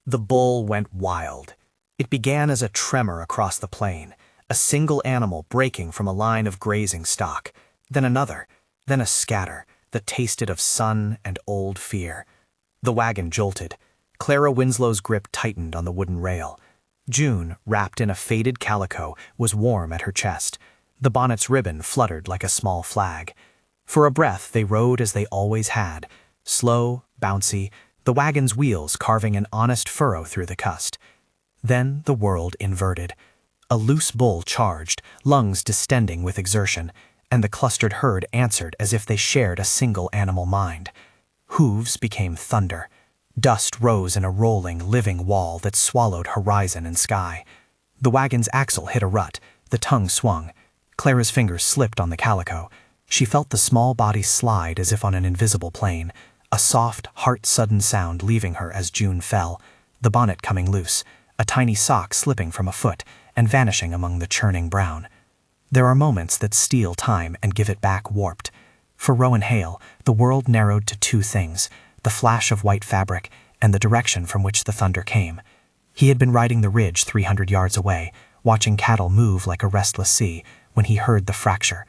The bull went wild. It began as a tremor across the plain, a single animal breaking from a line of grazing stock, then another, then a scatter that tasted of sun and old fear. The wagon jolted. Clara Winslow's grip tightened on the wooden rail. June, wrapped in a faded calico, was warm at her chest. The bonnet's ribbon fluttered like a small flag. For a breath they rode as they always had, slow, bouncy, the wagon's wheels carving an honest furrow through the cust. Then the world inverted. A loose bull charged, lungs distending with exertion, and the clustered herd answered as if they shared a single animal mind. Hooves became thunder. Dust rose in a rolling, living wall that swallowed horizon and sky. The wagon's axle hit a rut. The tongue swung. Clara's fingers slipped on the calico. She felt the small body slide as if on an invisible plane, a soft, heart-sudden sound leaving her as June fell, the bonnet coming loose, a tiny sock slipping from a foot and vanishing among the churning brown. There are moments that steal time and give it back warped. For Rowan Hale, the world narrowed to two things, the flash of white fabric and the direction from which the thunder came. He had been riding the ridge 300 yards away, watching cattle move like a restless sea, when he heard the fracture.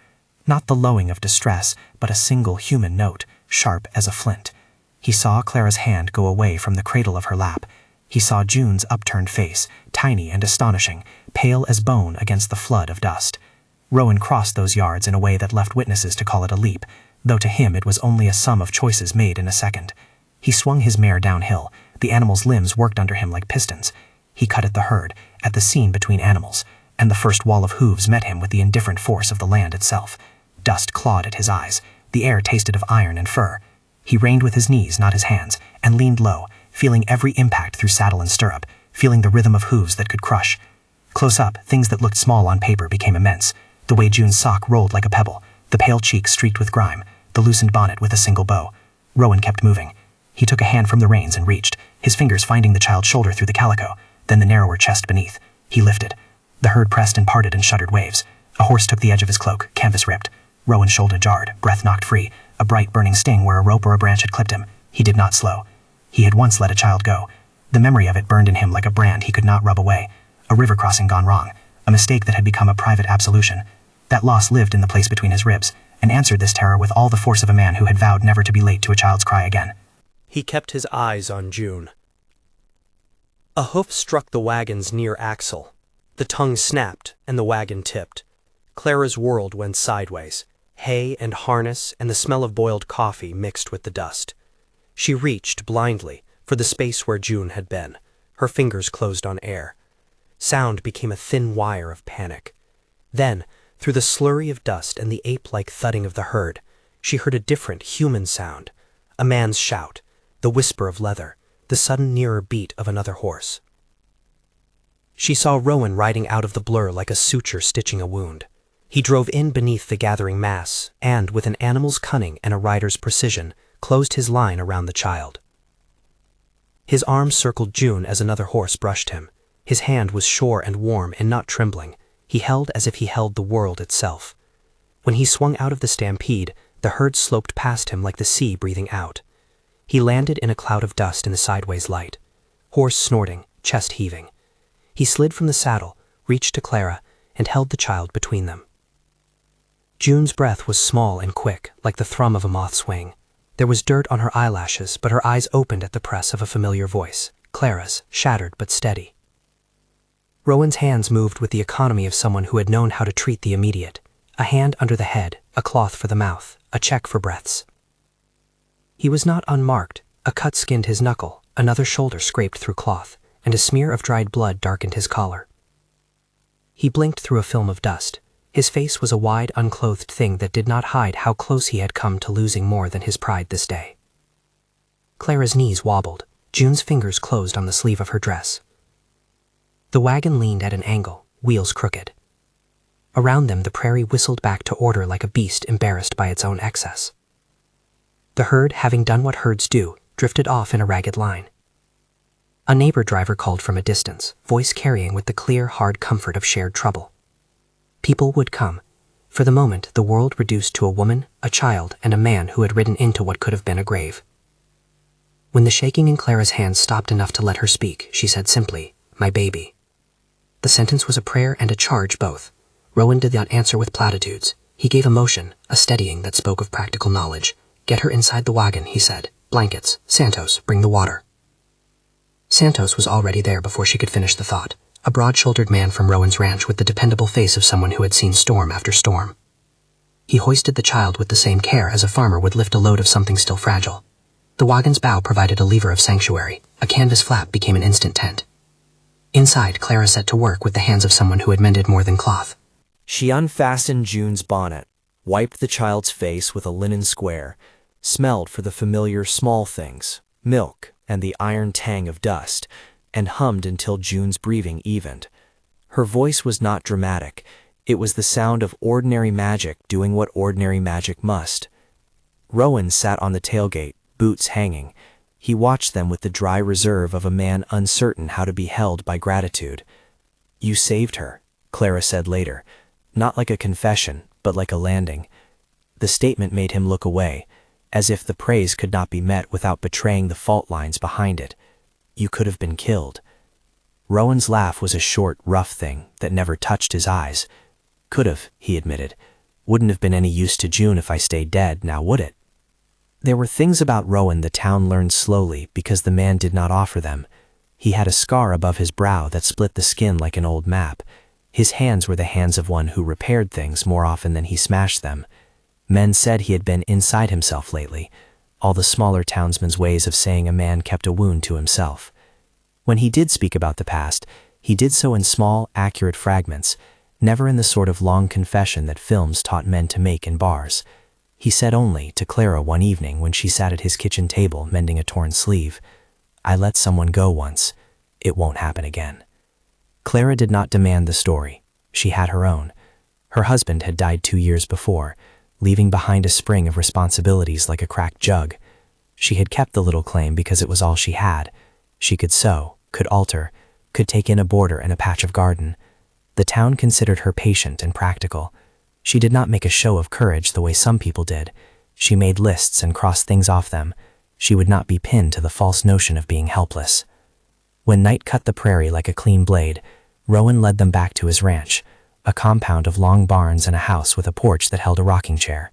Not the lowing of distress, but a single human note, sharp as a flint. He saw Clara's hand go away from the cradle of her lap. He saw June's upturned face, tiny and astonishing, pale as bone against the flood of dust. Rowan crossed those yards in a way that left witnesses to call it a leap, though to him it was only a sum of choices made in a second. He swung his mare downhill. The animal's limbs worked under him like pistons. He cut at the herd, at the scene between animals, and the first wall of hooves met him with the indifferent force of the land itself. Dust clawed at his eyes. The air tasted of iron and fur. He reined with his knees, not his hands, and leaned low, feeling every impact through saddle and stirrup, feeling the rhythm of hooves that could crush. Close up, things that looked small on paper became immense. The way June's sock rolled like a pebble, the pale cheek streaked with grime, the loosened bonnet with a single bow. Rowan kept moving. He took a hand from the reins and reached, his fingers finding the child's shoulder through the calico, then the narrower chest beneath. He lifted. The herd pressed and parted in shuddered waves. A horse took the edge of his cloak, canvas ripped. Rowan's shoulder jarred, breath knocked free, a bright burning sting where a rope or a branch had clipped him. He did not slow. He had once let a child go. The memory of it burned in him like a brand he could not rub away. A river crossing gone wrong, a mistake that had become a private absolution. That loss lived in the place between his ribs, and answered this terror with all the force of a man who had vowed never to be late to a child's cry again. He kept his eyes on June. A hoof struck the wagon's near axle. The tongue snapped, and the wagon tipped. Clara's world went sideways. Hay and harness and the smell of boiled coffee mixed with the dust. She reached, blindly, for the space where June had been. Her fingers closed on air. Sound became a thin wire of panic. Then, through the slurry of dust and the ape-like thudding of the herd, she heard a different human sound. A man's shout, the whisper of leather, the sudden nearer beat of another horse. She saw Rowan riding out of the blur like a suture stitching a wound. He drove in beneath the gathering mass and, with an animal's cunning and a rider's precision, closed his line around the child. His arm circled June as another horse brushed him. His hand was sure and warm and not trembling. He held as if he held the world itself. When he swung out of the stampede, the herd sloped past him like the sea breathing out. He landed in a cloud of dust in the sideways light. Horse snorting, chest heaving. He slid from the saddle, reached to Clara, and held the child between them. June's breath was small and quick, like the thrum of a moth's wing. There was dirt on her eyelashes, but her eyes opened at the press of a familiar voice, Clara's, shattered but steady. Rowan's hands moved with the economy of someone who had known how to treat the immediate. A hand under the head, a cloth for the mouth, a check for breaths. He was not unmarked. A cut skinned his knuckle, another shoulder scraped through cloth, and a smear of dried blood darkened his collar. He blinked through a film of dust. His face was a wide, unclothed thing that did not hide how close he had come to losing more than his pride this day. Clara's knees wobbled. June's fingers closed on the sleeve of her dress. The wagon leaned at an angle, wheels crooked. Around them the prairie whistled back to order like a beast embarrassed by its own excess. The herd, having done what herds do, drifted off in a ragged line. A neighbor driver called from a distance, voice carrying with the clear, hard comfort of shared trouble. People would come. For the moment, the world reduced to a woman, a child, and a man who had ridden into what could have been a grave. When the shaking in Clara's hands stopped enough to let her speak, she said simply, "My baby." The sentence was a prayer and a charge both. Rowan did not answer with platitudes. He gave emotion, a steadying that spoke of practical knowledge. "Get her inside the wagon," he said. "Blankets. Santos, bring the water." Santos was already there before she could finish the thought. A broad-shouldered man from Rowan's ranch with the dependable face of someone who had seen storm after storm. He hoisted the child with the same care as a farmer would lift a load of something still fragile. The wagon's bow provided a lever of sanctuary. A canvas flap became an instant tent. Inside, Clara set to work with the hands of someone who had mended more than cloth. She unfastened June's bonnet, wiped the child's face with a linen square, smelled for the familiar small things, milk and the iron tang of dust, and hummed until June's breathing evened. Her voice was not dramatic. It was the sound of ordinary magic doing what ordinary magic must. Rowan sat on the tailgate, boots hanging. He watched them with the dry reserve of a man uncertain how to be held by gratitude. "You saved her," Clara said later, not like a confession, but like a landing. The statement made him look away, as if the praise could not be met without betraying the fault lines behind it. "You could have been killed." Rowan's laugh was a short, rough thing that never touched his eyes. "Could have," he admitted. "Wouldn't have been any use to June if I stayed dead, now would it?" There were things about Rowan the town learned slowly because the man did not offer them. He had a scar above his brow that split the skin like an old map. His hands were the hands of one who repaired things more often than he smashed them. Men said he had been inside himself lately, all the smaller townsmen's ways of saying a man kept a wound to himself. When he did speak about the past, he did so in small, accurate fragments, never in the sort of long confession that films taught men to make in bars. He said only to Clara one evening when she sat at his kitchen table mending a torn sleeve, "I let someone go once. It won't happen again." Clara did not demand the story. She had her own. Her husband had died 2 years before, leaving behind a spring of responsibilities like a cracked jug. She had kept the little claim because it was all she had. She could sew, could alter, could take in a border and a patch of garden. The town considered her patient and practical. She did not make a show of courage the way some people did. She made lists and crossed things off them. She would not be pinned to the false notion of being helpless. When night cut the prairie like a clean blade, Rowan led them back to his ranch, a compound of long barns and a house with a porch that held a rocking chair.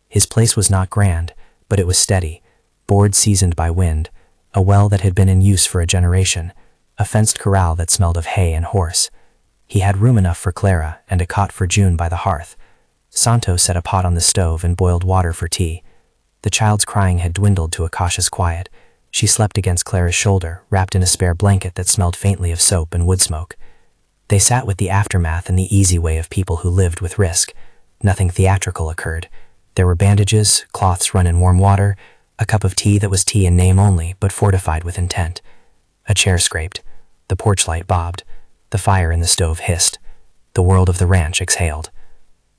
His place was not grand, but it was steady, board seasoned by wind, a well that had been in use for a generation, a fenced corral that smelled of hay and horse. He had room enough for Clara and a cot for June by the hearth. Santo set a pot on the stove and boiled water for tea. The child's crying had dwindled to a cautious quiet. She slept against Clara's shoulder, wrapped in a spare blanket that smelled faintly of soap and wood smoke. They sat with the aftermath in the easy way of people who lived with risk. Nothing theatrical occurred. There were bandages, cloths run in warm water, a cup of tea that was tea in name only, but fortified with intent. A chair scraped. The porch light bobbed. The fire in the stove hissed. The world of the ranch exhaled.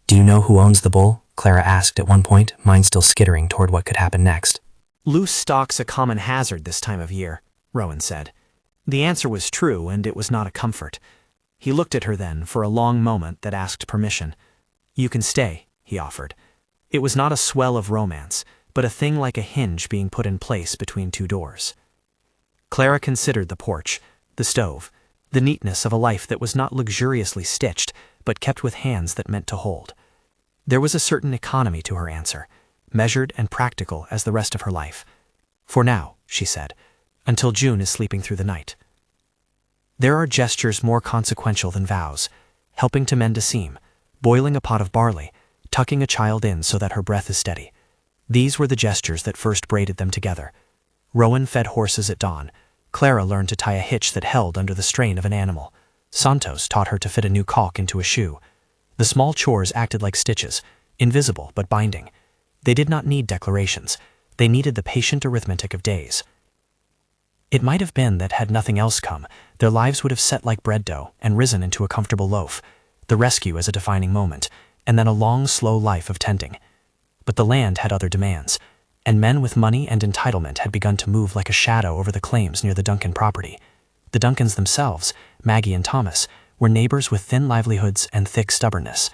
"Do you know who owns the bull?" Clara asked at one point, mind still skittering toward what could happen next. "Loose stock's a common hazard this time of year," Rowan said. The answer was true, and it was not a comfort. He looked at her then for a long moment that asked permission. "You can stay," he offered. It was not a swell of romance, but a thing like a hinge being put in place between two doors. Clara considered the porch, the stove, the neatness of a life that was not luxuriously stitched, but kept with hands that meant to hold. There was a certain economy to her answer, measured and practical as the rest of her life. "For now," she said, "until June is sleeping through the night." There are gestures more consequential than vows, helping to mend a seam, boiling a pot of barley, tucking a child in so that her breath is steady. These were the gestures that first braided them together. Rowan fed horses at dawn. Clara learned to tie a hitch that held under the strain of an animal. Santos taught her to fit a new caulk into a shoe. The small chores acted like stitches, invisible but binding. They did not need declarations. They needed the patient arithmetic of days. It might have been that had nothing else come, their lives would have set like bread dough and risen into a comfortable loaf, the rescue as a defining moment, and then a long, slow life of tending. But the land had other demands, and men with money and entitlement had begun to move like a shadow over the claims near the Duncan property. The Duncans themselves, Maggie and Thomas, were neighbors with thin livelihoods and thick stubbornness.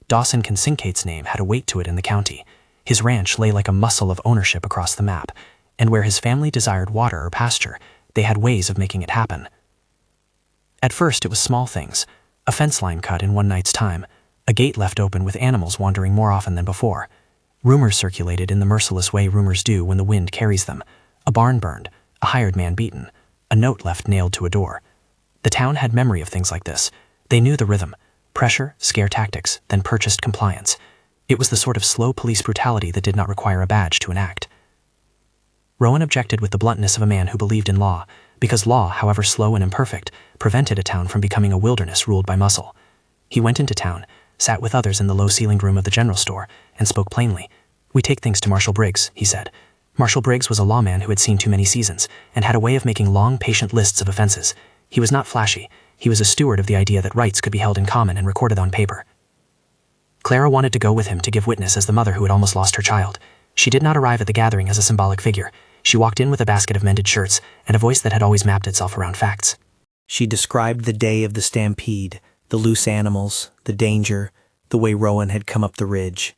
Dawson Kincinkate's name had a weight to it in the county. His ranch lay like a muscle of ownership across the map, and where his family desired water or pasture, they had ways of making it happen. At first, it was small things: a fence line cut in one night's time, a gate left open with animals wandering more often than before. Rumors circulated in the merciless way rumors do when the wind carries them: a barn burned, a hired man beaten, a note left nailed to a door. The town had memory of things like this. They knew the rhythm: pressure, scare tactics, then purchased compliance. It was the sort of slow police brutality that did not require a badge to enact. Rowan objected with the bluntness of a man who believed in law, because law, however slow and imperfect, prevented a town from becoming a wilderness ruled by muscle. He went into town, sat with others in the low-ceilinged room of the general store, and spoke plainly. "We take things to Marshal Briggs," he said. Marshal Briggs was a lawman who had seen too many seasons, and had a way of making long, patient lists of offenses. He was not flashy. He was a steward of the idea that rights could be held in common and recorded on paper. Clara wanted to go with him to give witness as the mother who had almost lost her child. She did not arrive at the gathering as a symbolic figure. She walked in with a basket of mended shirts and a voice that had always mapped itself around facts. She described the day of the stampede, the loose animals, the danger, the way Rowan had come up the ridge.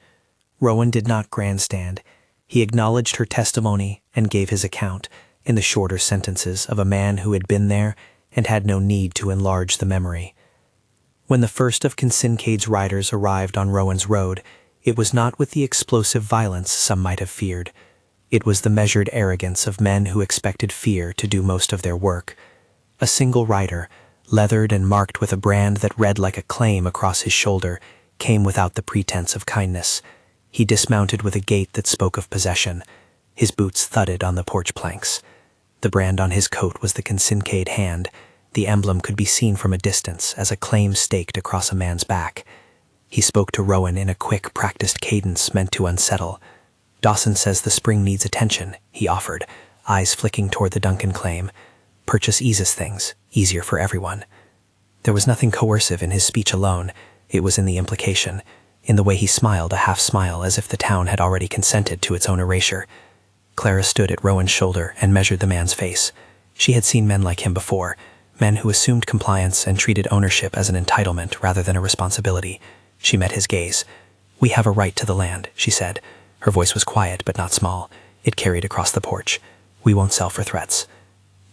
Rowan did not grandstand. He acknowledged her testimony and gave his account, in the shorter sentences of a man who had been there and had no need to enlarge the memory. When the first of Kinsincade's riders arrived on Rowan's road, it was not with the explosive violence some might have feared. It was the measured arrogance of men who expected fear to do most of their work. A single rider, leathered and marked with a brand that read like a claim across his shoulder, came without the pretense of kindness. He dismounted with a gait that spoke of possession. His boots thudded on the porch planks. The brand on his coat was the Kinsincade hand. The emblem could be seen from a distance as a claim staked across a man's back. He spoke to Rowan in a quick, practiced cadence meant to unsettle. "Dawson says the spring needs attention," he offered, eyes flicking toward the Duncan claim. "Purchase eases things, easier for everyone." There was nothing coercive in his speech alone. It was in the implication, in the way he smiled, a half-smile as if the town had already consented to its own erasure. Clara stood at Rowan's shoulder and measured the man's face. She had seen men like him before, men who assumed compliance and treated ownership as an entitlement rather than a responsibility. She met his gaze. "We have a right to the land," she said. Her voice was quiet but not small. It carried across the porch. "We won't sell for threats."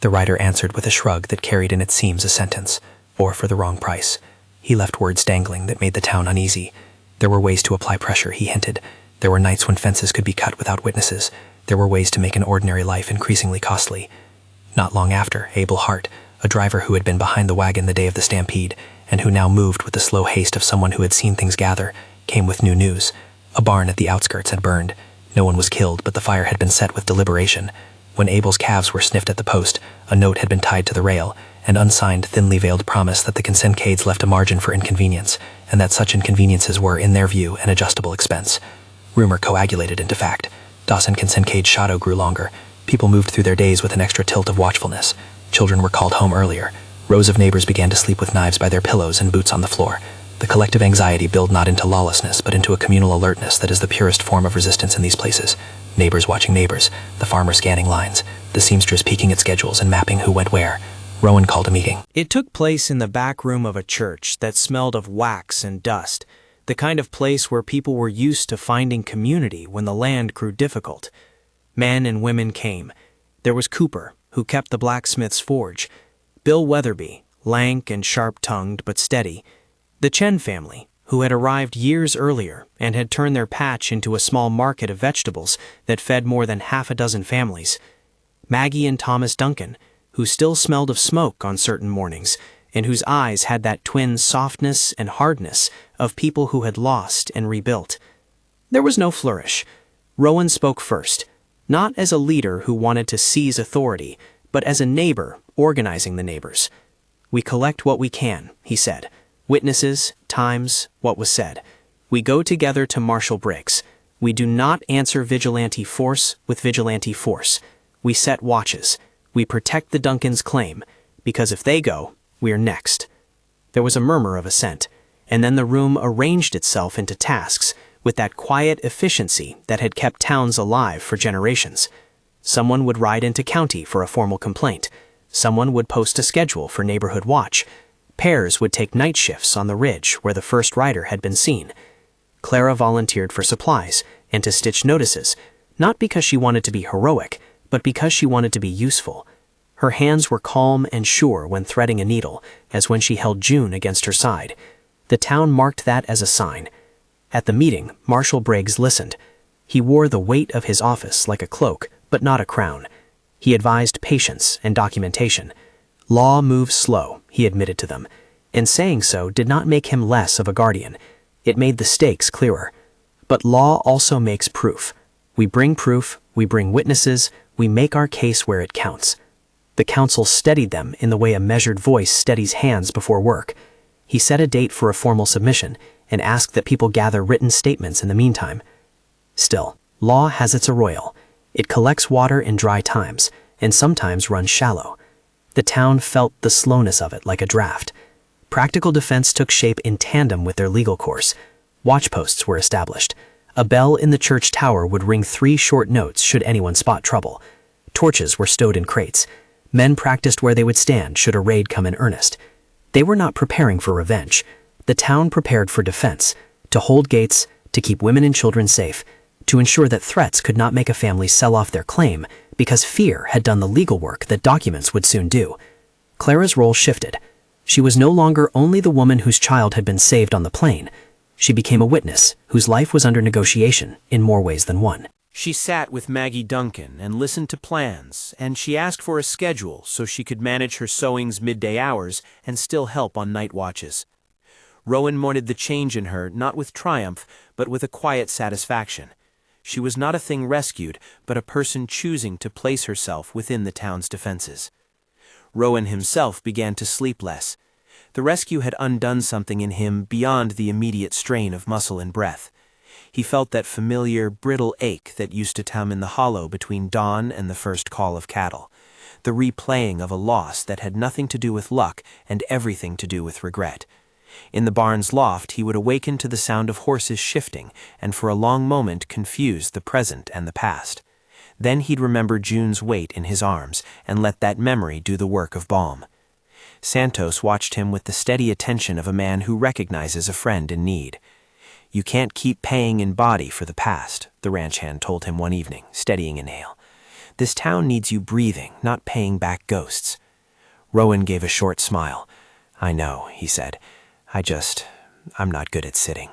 The rider answered with a shrug that carried in its seams a sentence, "or for the wrong price." He left words dangling that made the town uneasy. There were ways to apply pressure, he hinted. There were nights when fences could be cut without witnesses. There were ways to make an ordinary life increasingly costly. Not long after, Abel Hart, a driver who had been behind the wagon the day of the stampede, and who now moved with the slow haste of someone who had seen things gather, came with new news. A barn at the outskirts had burned. No one was killed, but the fire had been set with deliberation. When Abel's calves were sniffed at the post, a note had been tied to the rail, an unsigned, thinly veiled promise that the Kinsincades left a margin for inconvenience, and that such inconveniences were, in their view, an adjustable expense. Rumor coagulated into fact. Dawson Kinsincade's shadow grew longer. People moved through their days with an extra tilt of watchfulness. Children were called home earlier. Rows of neighbors began to sleep with knives by their pillows and boots on the floor. The collective anxiety built not into lawlessness, but into a communal alertness that is the purest form of resistance in these places. Neighbors watching neighbors, the farmer scanning lines, the seamstress peeking at schedules and mapping who went where. Rowan called a meeting. It took place in the back room of a church that smelled of wax and dust, the kind of place where people were used to finding community when the land grew difficult. Men and women came. There was Cooper, who kept the blacksmith's forge; Bill Weatherby, lank and sharp-tongued but steady; the Chen family, who had arrived years earlier and had turned their patch into a small market of vegetables that fed more than half a dozen families; Maggie and Thomas Duncan, who still smelled of smoke on certain mornings, and whose eyes had that twin softness and hardness of people who had lost and rebuilt. There was no flourish. Rowan spoke first, not as a leader who wanted to seize authority, but as a neighbor organizing the neighbors. "We collect what we can," he said. "Witnesses, times, what was said. We go together to Marshal Briggs. We do not answer vigilante force with vigilante force. We set watches. We protect the Duncans' claim, because if they go, we are next." There was a murmur of assent, and then the room arranged itself into tasks with that quiet efficiency that had kept towns alive for generations. Someone would ride into county for a formal complaint. Someone would post a schedule for neighborhood watch. Pairs would take night shifts on the ridge where the first rider had been seen. Clara volunteered for supplies and to stitch notices, not because she wanted to be heroic, but because she wanted to be useful. Her hands were calm and sure when threading a needle, as when she held June against her side. The town marked that as a sign. At the meeting, Marshal Briggs listened. He wore the weight of his office like a cloak, but not a crown. He advised patience and documentation. Law moves slow, he admitted to them, and saying so did not make him less of a guardian. It made the stakes clearer. But law also makes proof. We bring proof, we bring witnesses, we make our case where it counts. The counsel steadied them in the way a measured voice steadies hands before work. He set a date for a formal submission and asked that people gather written statements in the meantime. Still, law has its arroyo. It collects water in dry times and sometimes runs shallow. The town felt the slowness of it like a draft. Practical defense took shape in tandem with their legal course. Watchposts were established. A bell in the church tower would ring 3 short notes should anyone spot trouble. Torches were stowed in crates. Men practiced where they would stand should a raid come in earnest. They were not preparing for revenge. The town prepared for defense, to hold gates, to keep women and children safe, to ensure that threats could not make a family sell off their claim because fear had done the legal work that documents would soon do. Clara's role shifted. She was no longer only the woman whose child had been saved on the plane. She became a witness whose life was under negotiation in more ways than one. She sat with Maggie Duncan and listened to plans, and she asked for a schedule so she could manage her sewing's midday hours and still help on night watches. Rowan mourned the change in her, not with triumph, but with a quiet satisfaction. She was not a thing rescued, but a person choosing to place herself within the town's defenses. Rowan himself began to sleep less. The rescue had undone something in him beyond the immediate strain of muscle and breath. He felt that familiar, brittle ache that used to come in the hollow between dawn and the first call of cattle, the replaying of a loss that had nothing to do with luck and everything to do with regret. In the barn's loft he would awaken to the sound of horses shifting and for a long moment confuse the present and the past. Then he'd remember June's weight in his arms and let that memory do the work of balm. Santos watched him with the steady attention of a man who recognizes a friend in need. "You can't keep paying in body for the past," the ranch hand told him one evening, steadying a nail. "This town needs you breathing, not paying back ghosts." Rowan gave a short smile. "I know," he said. I'm not good at sitting."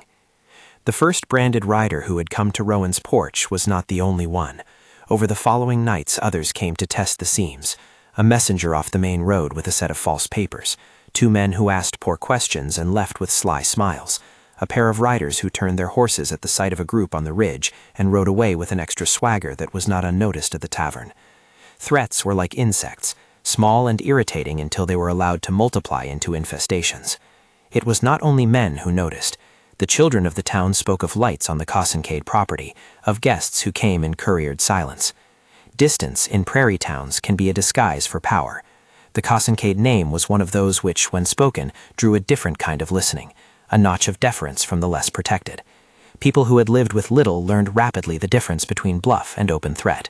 The first branded rider who had come to Rowan's porch was not the only one. Over the following nights others came to test the seams. A messenger off the main road with a set of false papers. 2 men who asked poor questions and left with sly smiles. A pair of riders who turned their horses at the sight of a group on the ridge and rode away with an extra swagger that was not unnoticed at the tavern. Threats were like insects, small and irritating until they were allowed to multiply into infestations. It was not only men who noticed. The children of the town spoke of lights on the Cowboy property, of guests who came in couriered silence. Distance in prairie towns can be a disguise for power. The Cowboy name was one of those which, when spoken, drew a different kind of listening, a notch of deference from the less protected. People who had lived with little learned rapidly the difference between bluff and open threat.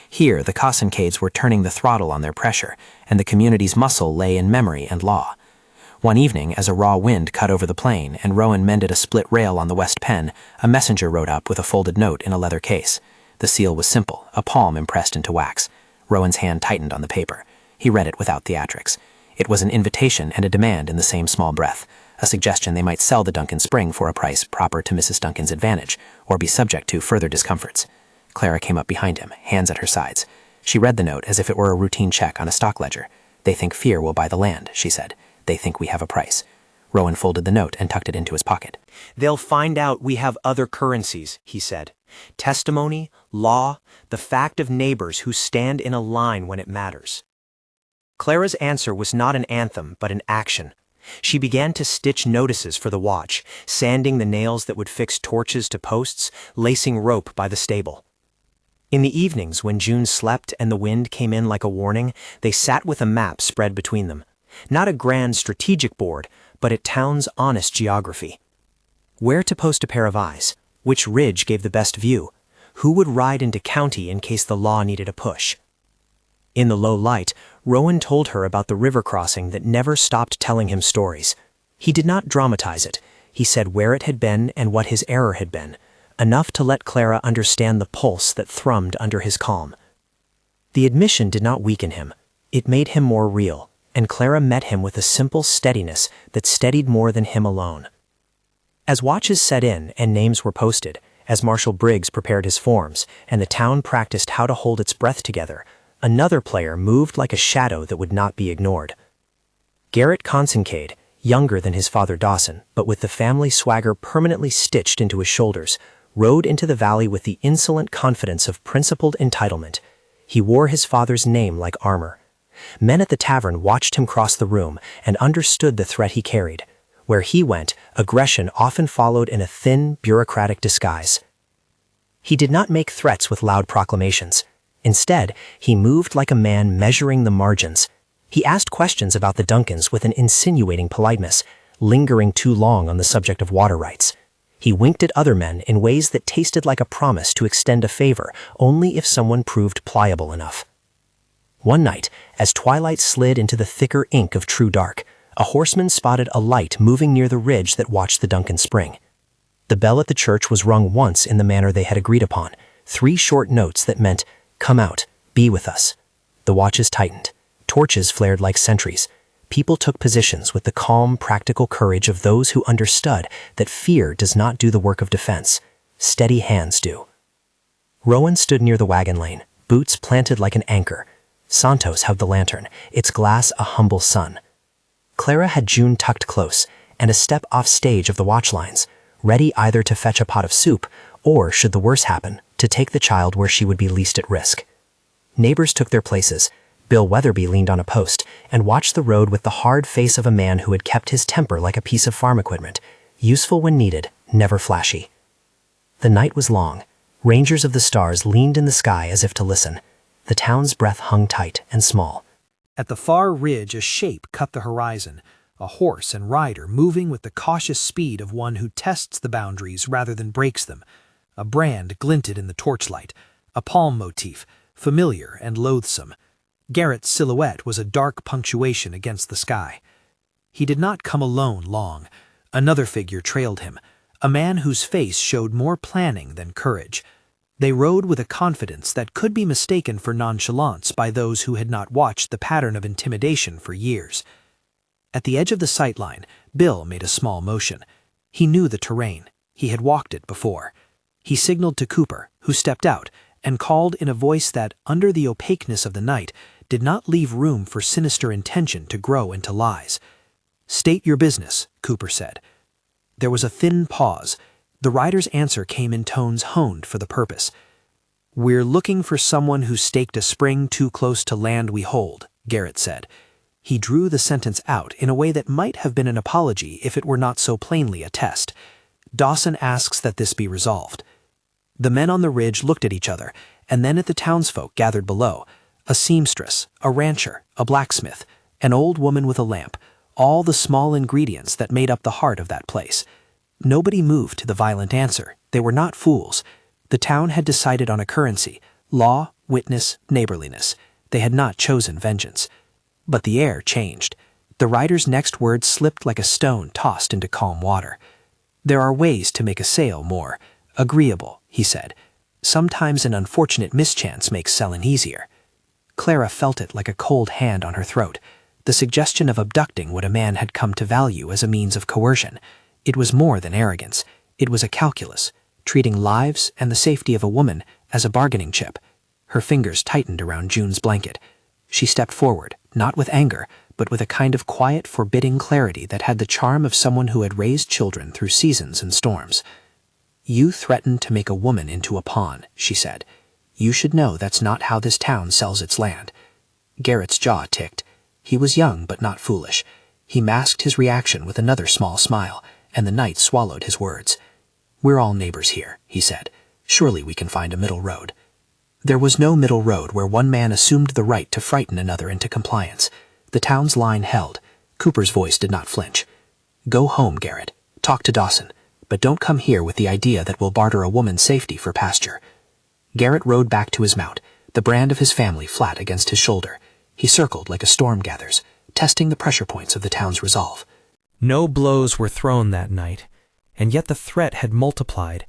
Here, the Cowboys were turning the throttle on their pressure, and the community's muscle lay in memory and law. One evening, as a raw wind cut over the plain and Rowan mended a split rail on the west pen, a messenger rode up with a folded note in a leather case. The seal was simple, a palm impressed into wax. Rowan's hand tightened on the paper. He read it without theatrics. It was an invitation and a demand in the same small breath, a suggestion they might sell the Duncan Spring for a price proper to Mrs. Duncan's advantage, or be subject to further discomforts. Clara came up behind him, hands at her sides. She read the note as if it were a routine check on a stock ledger. "They think fear will buy the land," she said. "They think we have a price." Rowan folded the note and tucked it into his pocket. "They'll find out we have other currencies," he said. "Testimony, law, the fact of neighbors who stand in a line when it matters." Clara's answer was not an anthem, but an action. She began to stitch notices for the watch, sanding the nails that would fix torches to posts, lacing rope by the stable. In the evenings, when June slept and the wind came in like a warning, they sat with a map spread between them. Not a grand strategic board, but a town's honest geography. Where to post a pair of eyes? Which ridge gave the best view? Who would ride into county in case the law needed a push? In the low light, Rowan told her about the river crossing that never stopped telling him stories. He did not dramatize it. He said where it had been and what his error had been, enough to let Clara understand the pulse that thrummed under his calm. The admission did not weaken him. It made him more real, and Clara met him with a simple steadiness that steadied more than him alone. As watches set in and names were posted, as Marshal Briggs prepared his forms, and the town practiced how to hold its breath together, another player moved like a shadow that would not be ignored. Garrett Consincade, younger than his father Dawson, but with the family swagger permanently stitched into his shoulders, rode into the valley with the insolent confidence of principled entitlement. He wore his father's name like armor. Men at the tavern watched him cross the room and understood the threat he carried. Where he went, aggression often followed in a thin, bureaucratic disguise. He did not make threats with loud proclamations. Instead, he moved like a man measuring the margins. He asked questions about the Duncans with an insinuating politeness, lingering too long on the subject of water rights. He winked at other men in ways that tasted like a promise to extend a favor only if someone proved pliable enough. One night, as twilight slid into the thicker ink of true dark, a horseman spotted a light moving near the ridge that watched the Duncan spring. The bell at the church was rung once in the manner they had agreed upon, 3 short notes that meant, "Come out, be with us." The watches tightened. Torches flared like sentries. People took positions with the calm, practical courage of those who understood that fear does not do the work of defense. Steady hands do. Rowan stood near the wagon lane, boots planted like an anchor. Santos held the lantern, its glass a humble sun. Clara had June tucked close, and a step off stage of the watch lines, ready either to fetch a pot of soup, or, should the worst happen, to take the child where she would be least at risk. Neighbors took their places. Bill Weatherby leaned on a post and watched the road with the hard face of a man who had kept his temper like a piece of farm equipment, useful when needed, never flashy. The night was long. Rangers of the stars leaned in the sky as if to listen. The town's breath hung tight and small. At the far ridge, a shape cut the horizon, a horse and rider moving with the cautious speed of one who tests the boundaries rather than breaks them. A brand glinted in the torchlight, a palm motif, familiar and loathsome. Garrett's silhouette was a dark punctuation against the sky. He did not come alone long. Another figure trailed him, a man whose face showed more planning than courage. They rode with a confidence that could be mistaken for nonchalance by those who had not watched the pattern of intimidation for years. At the edge of the sightline, Bill made a small motion. He knew the terrain. He had walked it before. He signaled to Cooper, who stepped out, and called in a voice that, under the opaqueness of the night, did not leave room for sinister intention to grow into lies. "State your business," Cooper said. There was a thin pause. The rider's answer came in tones honed for the purpose. "We're looking for someone who staked a spring too close to land we hold," Garrett said. He drew the sentence out in a way that might have been an apology if it were not so plainly a test. "Dawson asks that this be resolved." The men on the ridge looked at each other, and then at the townsfolk gathered below. A seamstress, a rancher, a blacksmith, an old woman with a lamp, all the small ingredients that made up the heart of that place. Nobody moved to the violent answer. They were not fools. The town had decided on a currency: law, witness, neighborliness. They had not chosen vengeance. But the air changed. The rider's next word slipped like a stone tossed into calm water. "There are ways to make a sale more agreeable," he said. "Sometimes an unfortunate mischance makes selling easier." Clara felt it like a cold hand on her throat, the suggestion of abducting what a man had come to value as a means of coercion. It was more than arrogance. It was a calculus, treating lives and the safety of a woman as a bargaining chip. Her fingers tightened around June's blanket. She stepped forward, not with anger, but with a kind of quiet, forbidding clarity that had the charm of someone who had raised children through seasons and storms. "You threatened to make a woman into a pawn," she said. "You should know that's not how this town sells its land." Garrett's jaw ticked. He was young but not foolish. He masked his reaction with another small smile, and the night swallowed his words. "We're all neighbors here," he said. "Surely we can find a middle road." There was no middle road where one man assumed the right to frighten another into compliance. The town's line held. Cooper's voice did not flinch. "Go home, Garrett. Talk to Dawson. But don't come here with the idea that we'll barter a woman's safety for pasture." Garrett rode back to his mount, the brand of his family flat against his shoulder. He circled like a storm gathers, testing the pressure points of the town's resolve. No blows were thrown that night, and yet the threat had multiplied.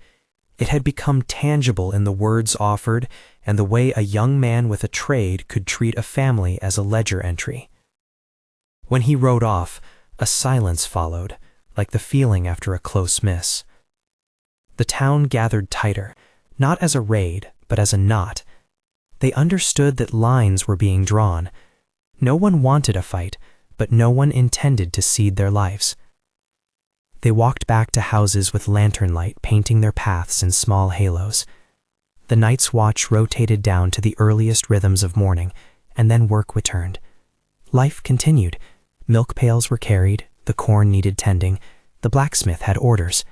It had become tangible in the words offered and the way a young man with a trade could treat a family as a ledger entry. When he rode off, a silence followed, like the feeling after a close miss. The town gathered tighter, not as a raid, but as a knot. They understood that lines were being drawn. No one wanted a fight, but no one intended to cede their lives. They walked back to houses with lantern light painting their paths in small halos. The night's watch rotated down to the earliest rhythms of morning, and then work returned. Life continued. Milk pails were carried, the corn needed tending, the blacksmith had orders.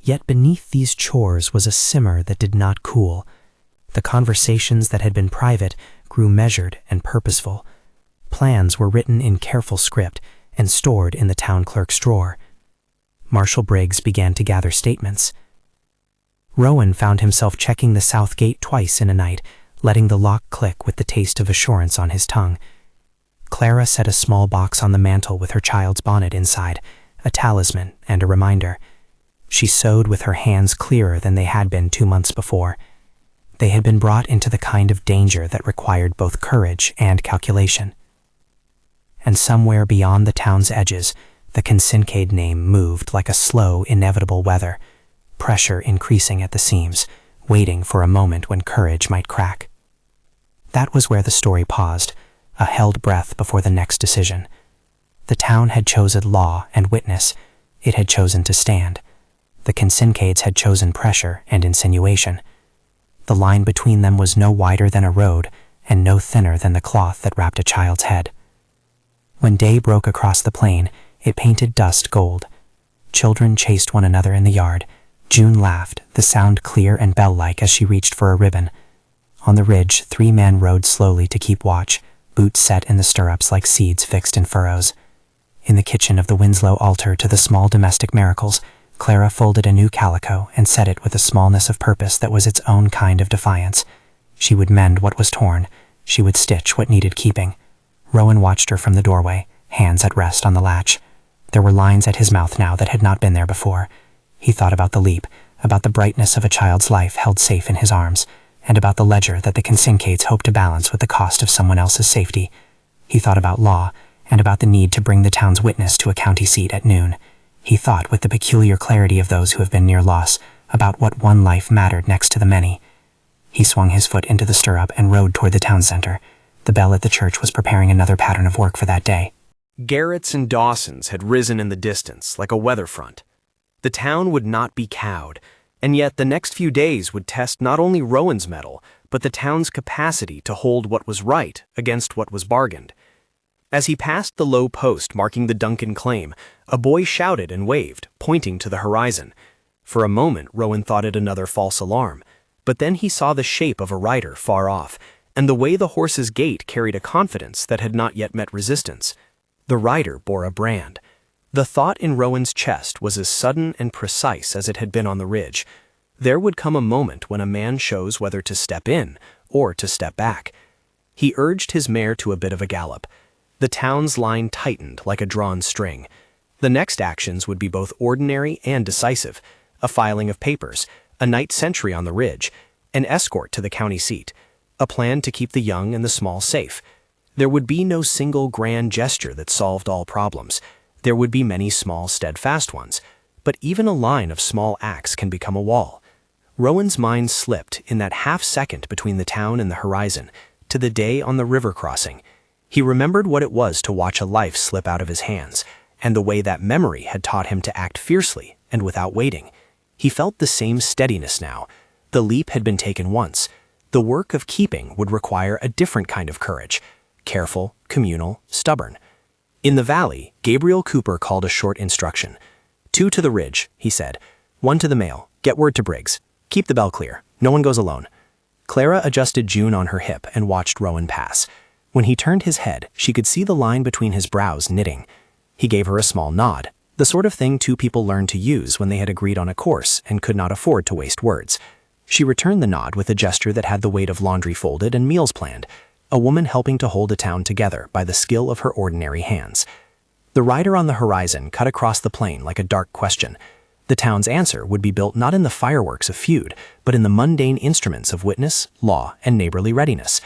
Yet beneath these chores was a simmer that did not cool. The conversations that had been private grew measured and purposeful. Plans were written in careful script and stored in the town clerk's drawer. Marshal Briggs began to gather statements. Rowan found himself checking the south gate twice in a night, letting the lock click with the taste of assurance on his tongue. Clara set a small box on the mantel with her child's bonnet inside, a talisman and a reminder. She sewed with her hands clearer than they had been 2 months before. They had been brought into the kind of danger that required both courage and calculation. And somewhere beyond the town's edges, the Kinsinkade name moved like a slow, inevitable weather, pressure increasing at the seams, waiting for a moment when courage might crack. That was where the story paused, a held breath before the next decision. The town had chosen law and witness. It had chosen to stand. The Kinsinkades had chosen pressure and insinuation. The line between them was no wider than a road and no thinner than the cloth that wrapped a child's head. When day broke across the plain, it painted dust gold. Children chased one another in the yard. June laughed, the sound clear and bell-like as she reached for a ribbon. On the ridge, 3 men rode slowly to keep watch, boots set in the stirrups like seeds fixed in furrows. In the kitchen of the Winslow altar to the small domestic miracles, Clara folded a new calico and set it with a smallness of purpose that was its own kind of defiance. She would mend what was torn. She would stitch what needed keeping. Rowan watched her from the doorway, hands at rest on the latch. There were lines at his mouth now that had not been there before. He thought about the leap, about the brightness of a child's life held safe in his arms, and about the ledger that the Kinsinkades hoped to balance with the cost of someone else's safety. He thought about law, and about the need to bring the town's witness to a county seat at noon. He thought with the peculiar clarity of those who have been near loss, about what one life mattered next to the many. He swung his foot into the stirrup and rode toward the town center. The bell at the church was preparing another pattern of work for that day. Garrett's and Dawson's had risen in the distance like a weather front. The town would not be cowed, and yet the next few days would test not only Rowan's mettle, but the town's capacity to hold what was right against what was bargained. As he passed the low post marking the Duncan claim, a boy shouted and waved, pointing to the horizon. For a moment, Rowan thought it another false alarm, but then he saw the shape of a rider far off, and the way the horse's gait carried a confidence that had not yet met resistance. The rider bore a brand. The thought in Rowan's chest was as sudden and precise as it had been on the ridge. There would come a moment when a man shows whether to step in or to step back. He urged his mare to a bit of a gallop. The town's line tightened like a drawn string. The next actions would be both ordinary and decisive: a filing of papers, a night sentry on the ridge, an escort to the county seat, a plan to keep the young and the small safe. There would be no single grand gesture that solved all problems. There would be many small, steadfast ones. But even a line of small acts can become a wall. Rowan's mind slipped in that half-second between the town and the horizon to the day on the river crossing. He remembered what it was to watch a life slip out of his hands, and the way that memory had taught him to act fiercely and without waiting. He felt the same steadiness now. The leap had been taken once. The work of keeping would require a different kind of courage: careful, communal, stubborn. In the valley, Gabriel Cooper called a short instruction. 2 to the ridge, he said. 1 to the mail. Get word to Briggs. Keep the bell clear. No one goes alone. Clara adjusted June on her hip and watched Rowan pass. When he turned his head, she could see the line between his brows knitting. He gave her a small nod, the sort of thing 2 people learned to use when they had agreed on a course and could not afford to waste words. She returned the nod with a gesture that had the weight of laundry folded and meals planned, a woman helping to hold a town together by the skill of her ordinary hands. The rider on the horizon cut across the plain like a dark question. The town's answer would be built not in the fireworks of feud, but in the mundane instruments of witness, law, and neighborly readiness.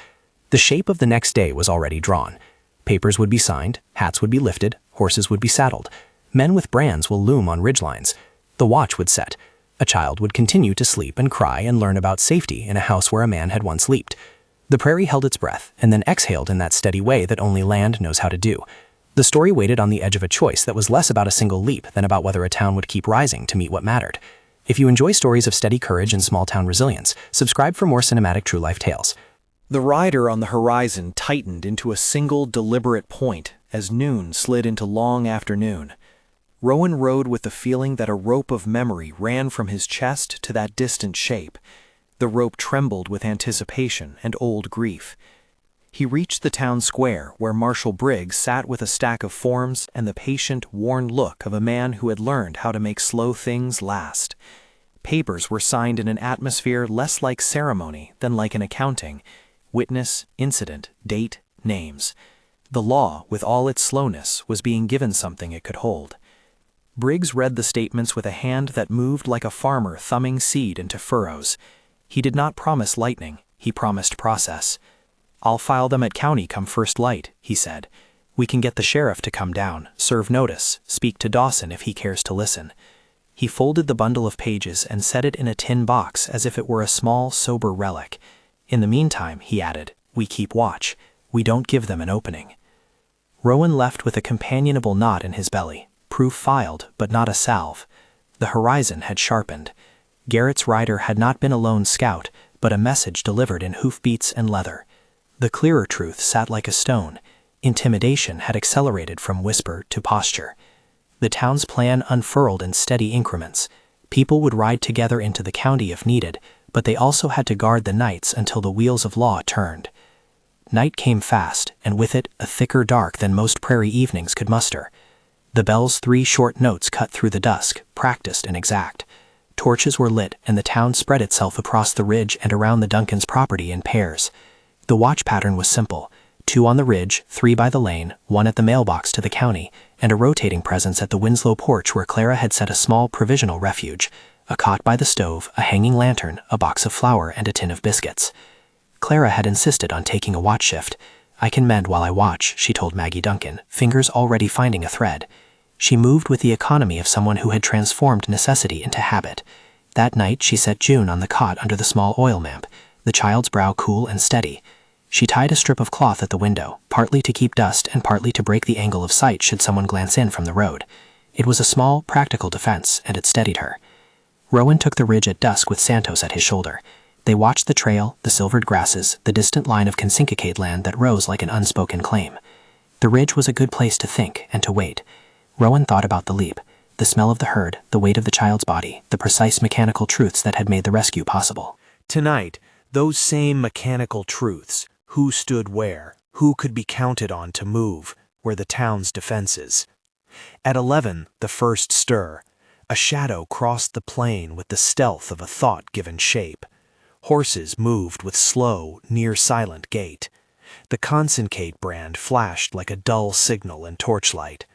The shape of the next day was already drawn. Papers would be signed, hats would be lifted, horses would be saddled. Men with brands will loom on ridgelines. The watch would set. A child would continue to sleep and cry and learn about safety in a house where a man had once leaped. The prairie held its breath and then exhaled in that steady way that only land knows how to do. The story waited on the edge of a choice that was less about a single leap than about whether a town would keep rising to meet what mattered. If you enjoy stories of steady courage and small-town resilience, subscribe for more cinematic true-life tales. The rider on the horizon tightened into a single deliberate point as noon slid into long afternoon. Rowan rode with the feeling that a rope of memory ran from his chest to that distant shape. The rope trembled with anticipation and old grief. He reached the town square where Marshal Briggs sat with a stack of forms and the patient, worn look of a man who had learned how to make slow things last. Papers were signed in an atmosphere less like ceremony than like an accounting. Witness, incident, date, names. The law, with all its slowness, was being given something it could hold. Briggs read the statements with a hand that moved like a farmer thumbing seed into furrows. He did not promise lightning, he promised process. "I'll file them at county come first light," he said. "We can get the sheriff to come down, serve notice, speak to Dawson if he cares to listen." He folded the bundle of pages and set it in a tin box as if it were a small, sober relic. "In the meantime," he added, "we keep watch. We don't give them an opening." Rowan left with a companionable knot in his belly, proof filed, but not a salve. The horizon had sharpened. Garrett's rider had not been a lone scout, but a message delivered in hoofbeats and leather. The clearer truth sat like a stone. Intimidation had accelerated from whisper to posture. The town's plan unfurled in steady increments. People would ride together into the county if needed, but they also had to guard the nights until the wheels of law turned. Night came fast, and with it a thicker dark than most prairie evenings could muster. The bell's 3 short notes cut through the dusk, practiced and exact. Torches were lit, and the town spread itself across the ridge and around the Duncans' property in pairs. The watch pattern was simple: 2 on the ridge, 3 by the lane, 1 at the mailbox to the county, and a rotating presence at the Winslow porch where Clara had set a small provisional refuge: a cot by the stove, a hanging lantern, a box of flour, and a tin of biscuits. Clara had insisted on taking a watch shift. "I can mend while I watch," she told Maggie Duncan, fingers already finding a thread. She moved with the economy of someone who had transformed necessity into habit. That night she set June on the cot under the small oil lamp, the child's brow cool and steady. She tied a strip of cloth at the window, partly to keep dust and partly to break the angle of sight should someone glance in from the road. It was a small, practical defense, and it steadied her. Rowan took the ridge at dusk with Santos at his shoulder. They watched the trail, the silvered grasses, the distant line of Kinsinkicade land that rose like an unspoken claim. The ridge was a good place to think and to wait. Rowan thought about the leap, the smell of the herd, the weight of the child's body, the precise mechanical truths that had made the rescue possible. Tonight, those same mechanical truths, who stood where, who could be counted on to move, were the town's defenses. At 11, the first stir. A shadow crossed the plain with the stealth of a thought given shape. Horses moved with slow, near-silent gait. The Kinsinkicade brand flashed like a dull signal in torchlight.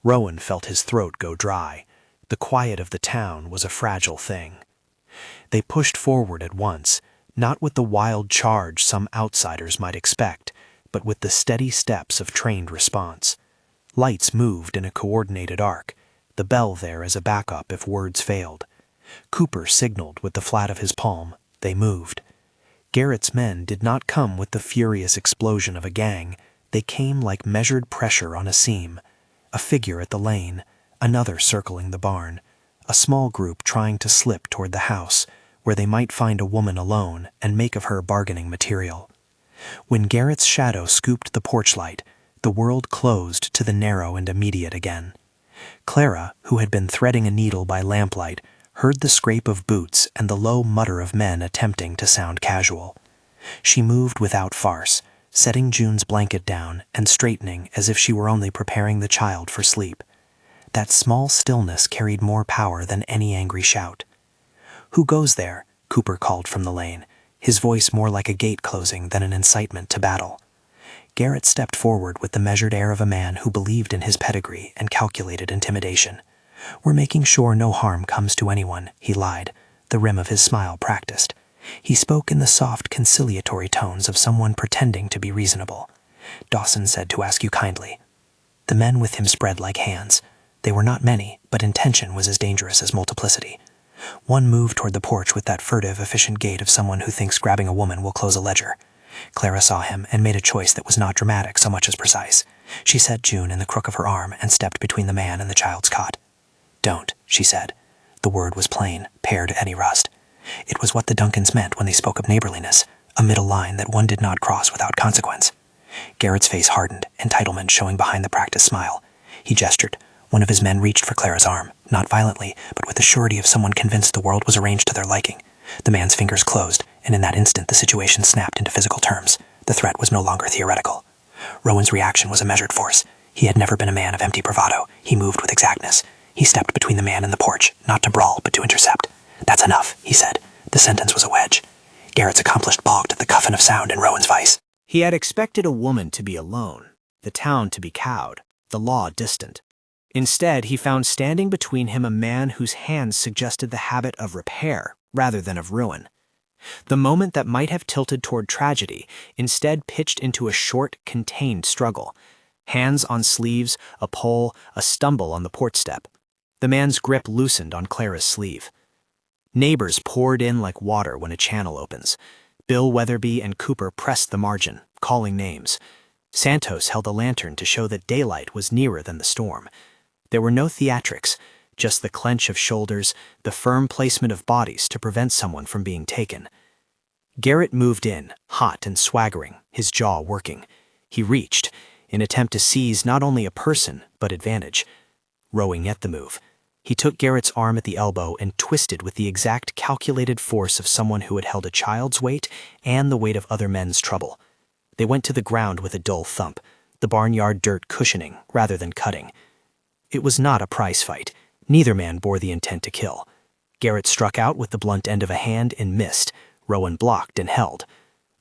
Rowan felt his throat go dry. The quiet of the town was a fragile thing. They pushed forward at once, not with the wild charge some outsiders might expect, but with the steady steps of trained response. Lights moved in a coordinated arc, the bell there as a backup if words failed. Cooper signaled with the flat of his palm. They moved. Garrett's men did not come with the furious explosion of a gang. They came like measured pressure on a seam. A figure at the lane, another circling the barn, a small group trying to slip toward the house, where they might find a woman alone and make of her bargaining material. When Garrett's shadow scooped the porch light, the world closed to the narrow and immediate again. Clara, who had been threading a needle by lamplight, heard the scrape of boots and the low mutter of men attempting to sound casual. She moved without farce, setting June's blanket down and straightening as if she were only preparing the child for sleep. That small stillness carried more power than any angry shout. "Who goes there?" Cooper called from the lane, his voice more like a gate closing than an incitement to battle. Garrett stepped forward with the measured air of a man who believed in his pedigree and calculated intimidation. "We're making sure no harm comes to anyone," he lied, the rim of his smile practiced. He spoke in the soft, conciliatory tones of someone pretending to be reasonable. Dawson said to ask you kindly. The men with him spread like hands. They were not many, but intention was as dangerous as multiplicity. One moved toward the porch with that furtive, efficient gait of someone who thinks grabbing a woman will close a ledger. Clara saw him and made a choice that was not dramatic so much as precise. She set June in the crook of her arm and stepped between the man and the child's cot. "Don't," she said. The word was plain, paired any rust. It was what the Duncans meant when they spoke of neighborliness, a middle line that one did not cross without consequence. Garrett's face hardened, entitlement showing behind the practiced smile. He gestured. One of his men reached for Clara's arm, not violently, but with the surety of someone convinced the world was arranged to their liking. The man's fingers closed, and in that instant the situation snapped into physical terms. The threat was no longer theoretical. Rowan's reaction was a measured force. He had never been a man of empty bravado. He moved with exactness. He stepped between the man and the porch, not to brawl, but to intercept. "That's enough," he said. The sentence was a wedge. Garrett's accomplished balked at the coffin of sound in Rowan's vice. He had expected a woman to be alone, the town to be cowed, the law distant. Instead, he found standing between him a man whose hands suggested the habit of repair rather than of ruin. The moment that might have tilted toward tragedy instead pitched into a short, contained struggle. Hands on sleeves, a pole, a stumble on the porch step. The man's grip loosened on Clara's sleeve. Neighbors poured in like water when a channel opens. Bill Weatherby and Cooper pressed the margin, calling names. Santos held a lantern to show that daylight was nearer than the storm. There were no theatrics, just the clench of shoulders, the firm placement of bodies to prevent someone from being taken. Garrett moved in, hot and swaggering, his jaw working. He reached, in attempt to seize not only a person, but advantage. Rowing at the move. He took Garrett's arm at the elbow and twisted with the exact calculated force of someone who had held a child's weight and the weight of other men's trouble. They went to the ground with a dull thump, the barnyard dirt cushioning rather than cutting. It was not a prize fight. Neither man bore the intent to kill. Garrett struck out with the blunt end of a hand and missed. Rowan blocked and held.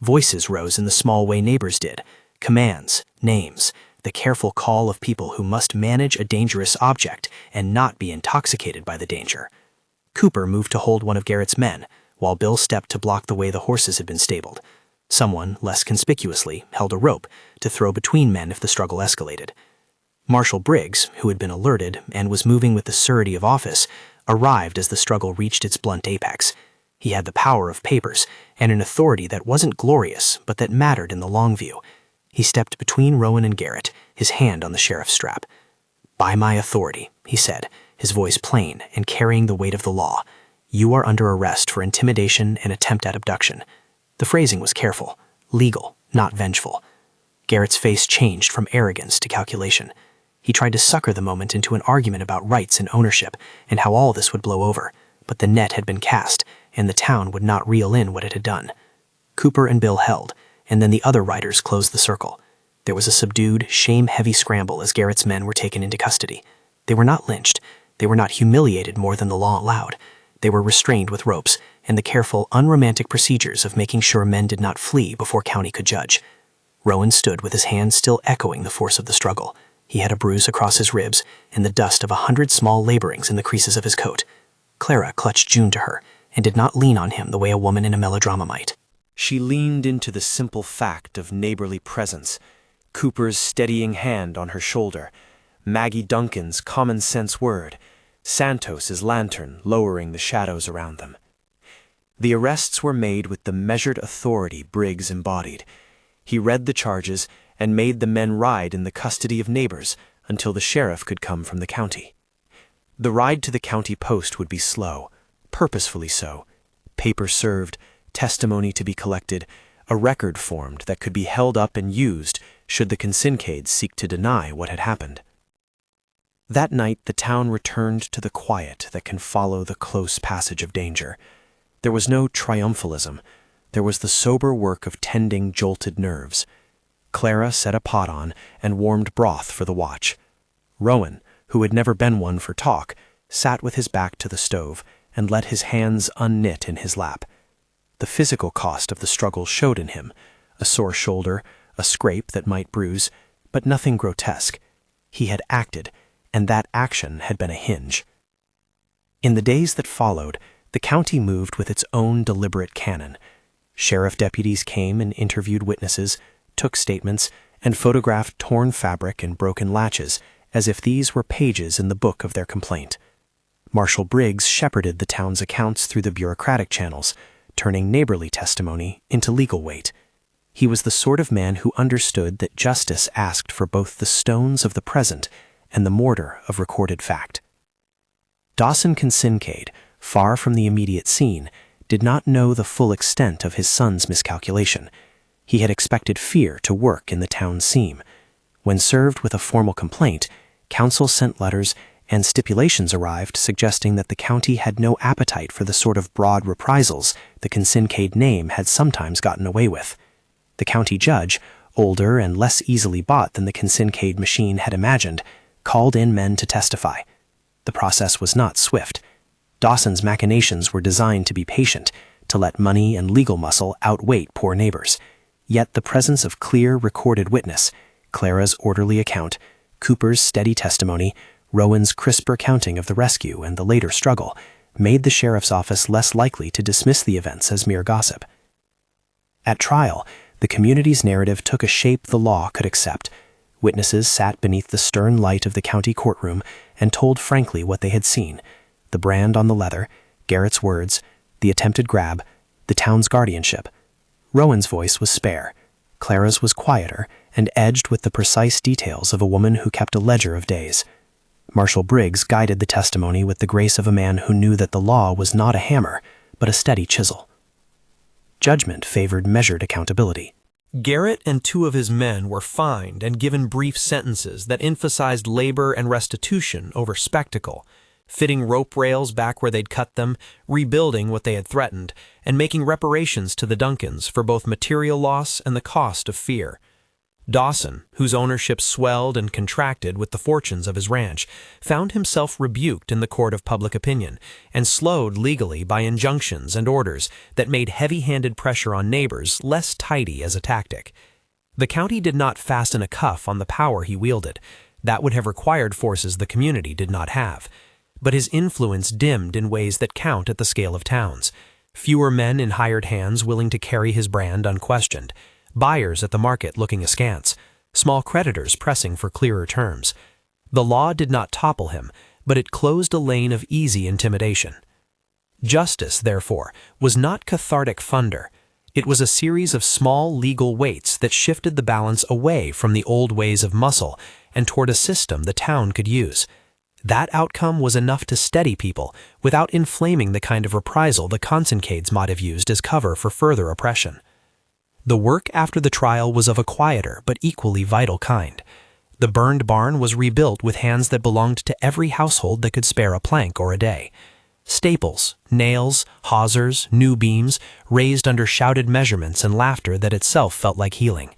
Voices rose in the small way neighbors did. Commands, names, the careful call of people who must manage a dangerous object and not be intoxicated by the danger. Cooper moved to hold one of Garrett's men, while Bill stepped to block the way the horses had been stabled. Someone, less conspicuously, held a rope to throw between men if the struggle escalated. Marshal Briggs, who had been alerted and was moving with the surety of office, arrived as the struggle reached its blunt apex. He had the power of papers and an authority that wasn't glorious but that mattered in the long view. He stepped between Rowan and Garrett, his hand on the sheriff's strap. "By my authority," he said, his voice plain and carrying the weight of the law, "you are under arrest for intimidation and attempt at abduction." The phrasing was careful, legal, not vengeful. Garrett's face changed from arrogance to calculation. He tried to sucker the moment into an argument about rights and ownership and how all this would blow over, but the net had been cast, and the town would not reel in what it had done. Cooper and Bill held, and then the other riders closed the circle. There was a subdued, shame-heavy scramble as Garrett's men were taken into custody. They were not lynched. They were not humiliated more than the law allowed. They were restrained with ropes and the careful, unromantic procedures of making sure men did not flee before county could judge. Rowan stood with his hands still echoing the force of the struggle. He had a bruise across his ribs and the dust of 100 small laborings in the creases of his coat. Clara clutched June to her and did not lean on him the way a woman in a melodrama might. She leaned into the simple fact of neighborly presence, Cooper's steadying hand on her shoulder, Maggie Duncan's common-sense word, Santos's lantern lowering the shadows around them. The arrests were made with the measured authority Briggs embodied. He read the charges and made the men ride in the custody of neighbors until the sheriff could come from the county. The ride to the county post would be slow, purposefully so. Paper served, testimony to be collected, a record formed that could be held up and used should the consincades seek to deny what had happened. That night the town returned to the quiet that can follow the close passage of danger. There was no triumphalism. There was the sober work of tending jolted nerves. Clara set a pot on and warmed broth for the watch. Rowan, who had never been one for talk, sat with his back to the stove and let his hands unknit in his lap. The physical cost of the struggle showed in him, a sore shoulder, a scrape that might bruise, but nothing grotesque. He had acted, and that action had been a hinge. In the days that followed, the county moved with its own deliberate canon. Sheriff deputies came and interviewed witnesses, took statements, and photographed torn fabric and broken latches as if these were pages in the book of their complaint. Marshal Briggs shepherded the town's accounts through the bureaucratic channels, turning neighborly testimony into legal weight. He was the sort of man who understood that justice asked for both the stones of the present and the mortar of recorded fact. Dawson Kincaid, far from the immediate scene, did not know the full extent of his son's miscalculation. He had expected fear to work in the town's seam. When served with a formal complaint, counsel sent letters and stipulations arrived suggesting that the county had no appetite for the sort of broad reprisals the Kincaid name had sometimes gotten away with. The county judge, older and less easily bought than the Kincaid machine had imagined, called in men to testify. The process was not swift. Dawson's machinations were designed to be patient, to let money and legal muscle outweigh poor neighbors. Yet the presence of clear, recorded witness, Clara's orderly account, Cooper's steady testimony, Rowan's crisp recounting of the rescue and the later struggle, made the sheriff's office less likely to dismiss the events as mere gossip. At trial, the community's narrative took a shape the law could accept. Witnesses sat beneath the stern light of the county courtroom and told frankly what they had seen: the brand on the leather, Garrett's words, the attempted grab, the town's guardianship. Rowan's voice was spare. Clara's was quieter and edged with the precise details of a woman who kept a ledger of days. Marshal Briggs guided the testimony with the grace of a man who knew that the law was not a hammer, but a steady chisel. Judgment favored measured accountability. Garrett and 2 of his men were fined and given brief sentences that emphasized labor and restitution over spectacle, fitting rope rails back where they'd cut them, rebuilding what they had threatened, and making reparations to the Duncans for both material loss and the cost of fear. Dawson, whose ownership swelled and contracted with the fortunes of his ranch, found himself rebuked in the court of public opinion and slowed legally by injunctions and orders that made heavy-handed pressure on neighbors less tidy as a tactic. The county did not fasten a cuff on the power he wielded. That would have required forces the community did not have. But his influence dimmed in ways that count at the scale of towns. Fewer men in hired hands willing to carry his brand unquestioned. Buyers at the market looking askance, small creditors pressing for clearer terms. The law did not topple him, but it closed a lane of easy intimidation. Justice, therefore, was not cathartic thunder. It was a series of small legal weights that shifted the balance away from the old ways of muscle and toward a system the town could use. That outcome was enough to steady people without inflaming the kind of reprisal the Kincaid's might have used as cover for further oppression. The work after the trial was of a quieter but equally vital kind. The burned barn was rebuilt with hands that belonged to every household that could spare a plank or a day. Staples, nails, hawsers, new beams, raised under shouted measurements and laughter that itself felt like healing.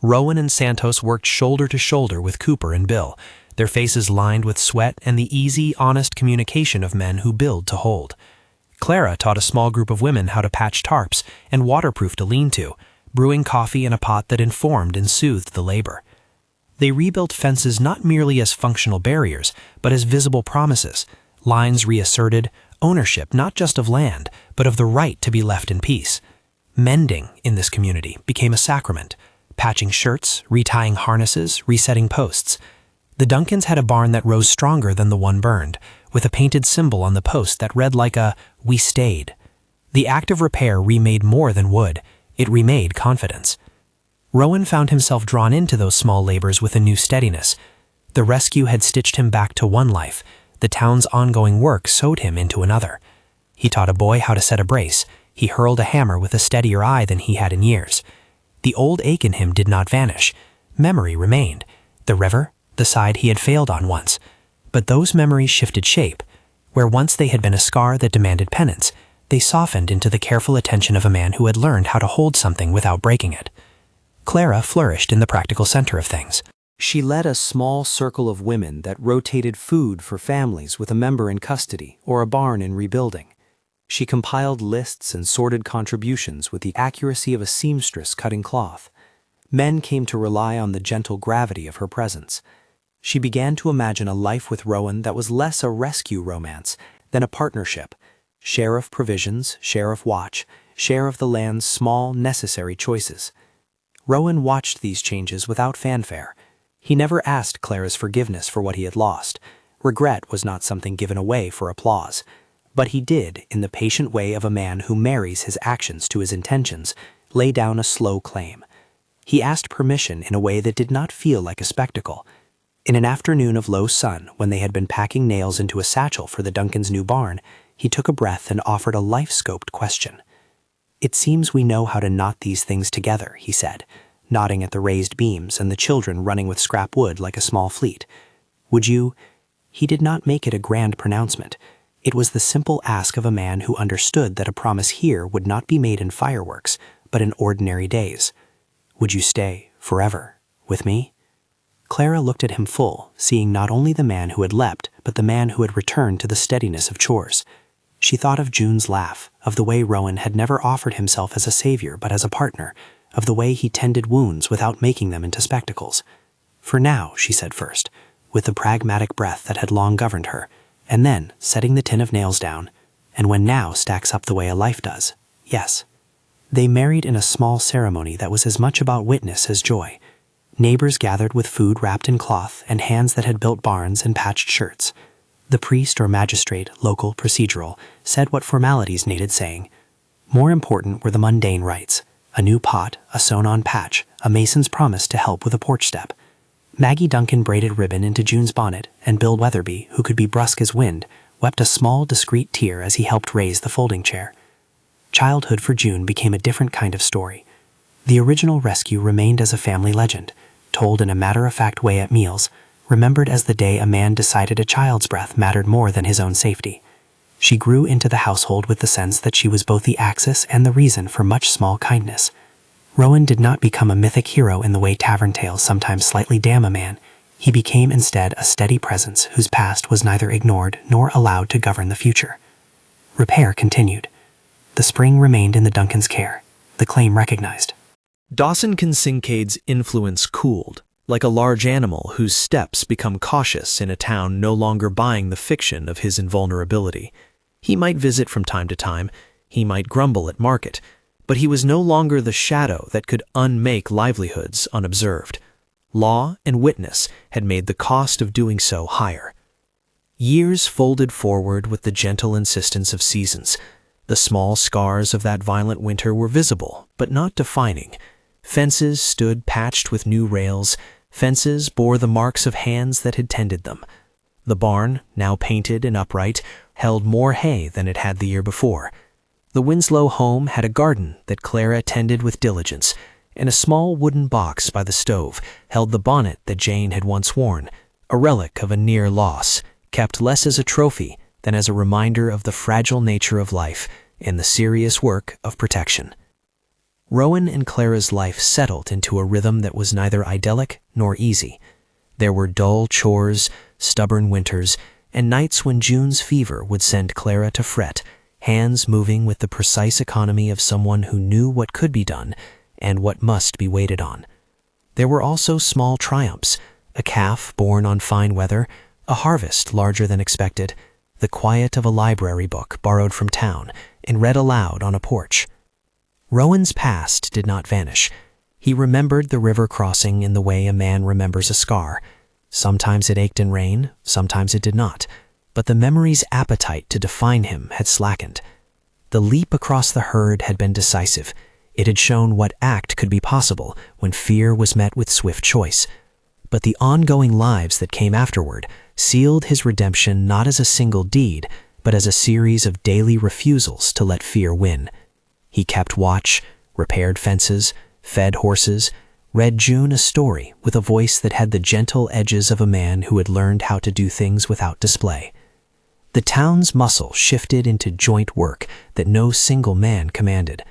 Rowan and Santos worked shoulder to shoulder with Cooper and Bill, their faces lined with sweat and the easy, honest communication of men who build to hold. Clara taught a small group of women how to patch tarps and waterproof a lean-to, brewing coffee in a pot that informed and soothed the labor. They rebuilt fences not merely as functional barriers, but as visible promises, lines reasserted, ownership not just of land, but of the right to be left in peace. Mending in this community became a sacrament, patching shirts, retying harnesses, resetting posts. The Duncans had a barn that rose stronger than the one burned, with a painted symbol on the post that read like a "We stayed." The act of repair remade more than wood. It remade confidence. Rowan found himself drawn into those small labors with a new steadiness. The rescue had stitched him back to one life. The town's ongoing work sewed him into another. He taught a boy how to set a brace. He hurled a hammer with a steadier eye than he had in years. The old ache in him did not vanish. Memory remained. The river, the side he had failed on once. But those memories shifted shape. Where once they had been a scar that demanded penance, they softened into the careful attention of a man who had learned how to hold something without breaking it. Clara flourished in the practical center of things. She led a small circle of women that rotated food for families with a member in custody or a barn in rebuilding. She compiled lists and sorted contributions with the accuracy of a seamstress cutting cloth. Men came to rely on the gentle gravity of her presence. She began to imagine a life with Rowan that was less a rescue romance than a partnership. Share of provisions, share of watch, share of the land's small, necessary choices. Rowan watched these changes without fanfare. He never asked Clara's forgiveness for what he had lost. Regret was not something given away for applause. But he did, in the patient way of a man who marries his actions to his intentions, lay down a slow claim. He asked permission in a way that did not feel like a spectacle. In an afternoon of low sun, when they had been packing nails into a satchel for the Duncans' new barn, he took a breath and offered a life-scoped question. "It seems we know how to knot these things together," he said, nodding at the raised beams and the children running with scrap wood like a small fleet. "Would you—" He did not make it a grand pronouncement. It was the simple ask of a man who understood that a promise here would not be made in fireworks, but in ordinary days. "Would you stay, forever, with me?" Clara looked at him full, seeing not only the man who had leapt, but the man who had returned to the steadiness of chores. She thought of June's laugh, of the way Rowan had never offered himself as a savior but as a partner, of the way he tended wounds without making them into spectacles. "For now," she said first, with the pragmatic breath that had long governed her, and then, setting the tin of nails down, "and when now stacks up the way a life does, yes." They married in a small ceremony that was as much about witness as joy. Neighbors gathered with food wrapped in cloth and hands that had built barns and patched shirts. The priest or magistrate, local, procedural, said what formalities needed saying. More important were the mundane rites: a new pot, a sewn-on patch, a mason's promise to help with a porch step. Maggie Duncan braided ribbon into June's bonnet, and Bill Weatherby, who could be brusque as wind, wept a small, discreet tear as he helped raise the folding chair. Childhood for June became a different kind of story. The original rescue remained as a family legend, told in a matter-of-fact way at meals, remembered as the day a man decided a child's breath mattered more than his own safety. She grew into the household with the sense that she was both the axis and the reason for much small kindness. Rowan did not become a mythic hero in the way tavern tales sometimes slightly damn a man. He became instead a steady presence whose past was neither ignored nor allowed to govern the future. Repair continued. The spring remained in the Duncans' care, the claim recognized. Dawson Kincaid's influence cooled, like a large animal whose steps become cautious in a town no longer buying the fiction of his invulnerability. He might visit from time to time, he might grumble at market, but he was no longer the shadow that could unmake livelihoods unobserved. Law and witness had made the cost of doing so higher. Years folded forward with the gentle insistence of seasons. The small scars of that violent winter were visible, but not defining. Fences stood patched with new rails. Fences bore the marks of hands that had tended them. The barn, now painted and upright, held more hay than it had the year before. The Winslow home had a garden that Clara tended with diligence, and a small wooden box by the stove held the bonnet that Jane had once worn, a relic of a near loss, kept less as a trophy than as a reminder of the fragile nature of life and the serious work of protection. Rowan and Clara's life settled into a rhythm that was neither idyllic nor easy. There were dull chores, stubborn winters, and nights when June's fever would send Clara to fret, hands moving with the precise economy of someone who knew what could be done and what must be waited on. There were also small triumphs: a calf born on fine weather, a harvest larger than expected, the quiet of a library book borrowed from town and read aloud on a porch. Rowan's past did not vanish. He remembered the river crossing in the way a man remembers a scar. Sometimes it ached in rain, sometimes it did not, but the memory's appetite to define him had slackened. The leap across the herd had been decisive. It had shown what act could be possible when fear was met with swift choice. But the ongoing lives that came afterward sealed his redemption not as a single deed, but as a series of daily refusals to let fear win. He kept watch, repaired fences, fed horses, read June a story with a voice that had the gentle edges of a man who had learned how to do things without display. The town's muscle shifted into joint work that no single man commanded.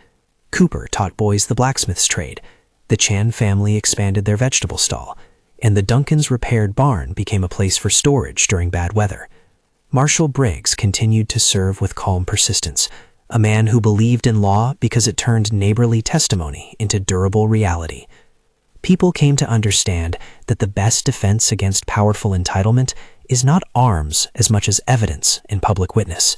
Cooper taught boys the blacksmith's trade, the Chan family expanded their vegetable stall, and the Duncans' repaired barn became a place for storage during bad weather. Marshal Briggs continued to serve with calm persistence, a man who believed in law because it turned neighborly testimony into durable reality. people came to understand that the best defense against powerful entitlement is not arms as much as evidence in public witness.